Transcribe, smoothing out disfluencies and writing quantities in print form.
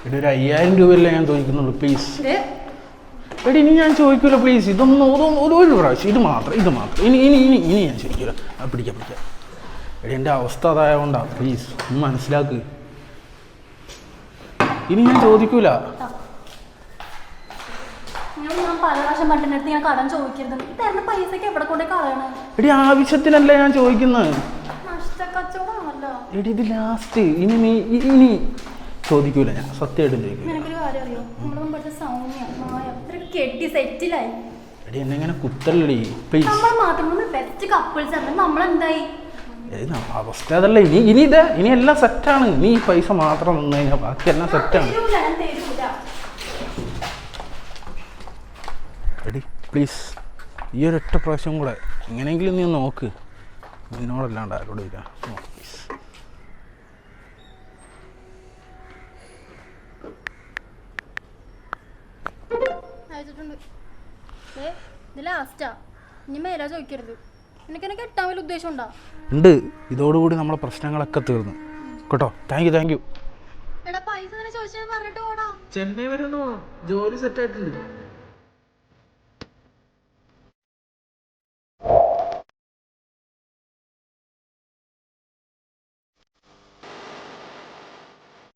എടി ഒരു 5000 രൂപയല്ലേ ഞാൻ ചോദിക്കുന്നുള്ളൂ പ്ലീസ്. എടി ഇനി ഞാൻ ചോദിക്കൂല പ്ലീസ്. ഒരു പ്രാവശ്യം ഇത് മാത്രം ഇനി ഞാൻ ചോദിക്കൂല. പിടിക്കാം. എടി എൻ്റെ അവസ്ഥ അതായതുകൊണ്ടാണ്. പ്ലീസ് ഒന്ന് മനസ്സിലാക്ക്. ഇനി ഞാൻ ചോദിക്കൂല. എടി ആവശ്യത്തിനല്ലേ ഞാൻ ചോദിക്കുന്നത്. എടി ഇത് ലാസ്റ്റ്. ഇനി ചോദിക്കൂല ഞാൻ. സത്യമായിട്ടും ചോദിക്കൂല. എടി എന്നെ ഇങ്ങനെ കുത്തല്ലടി പ്ലീസ്. അവസ്ഥ അതല്ല. ഇനി എല്ലാം സെറ്റാണ്. നീ പൈസ മാത്രം നിന്ന് കഴിഞ്ഞാൽ ബാക്കി എല്ലാം സെറ്റാണ്. എടി പ്ലീസ് ഈ ഒരൊറ്റ പ്രാവശ്യം കൂടെ എങ്ങനെയെങ്കിലും നീ നോക്ക്. നിന്നോടല്ലാണ്ട് ആരോട് ഇരിക്കാം. പ്ലീസ്. ഉണ്ട്. ഇതോടുകൂടി നമ്മളെ പ്രശ്നങ്ങളൊക്കെ തീർന്നു കേട്ടോ. Thank you. ചെന്നൈ വരെ ഒന്ന് ജോലി സെറ്റ് ആയിട്ടുണ്ട്.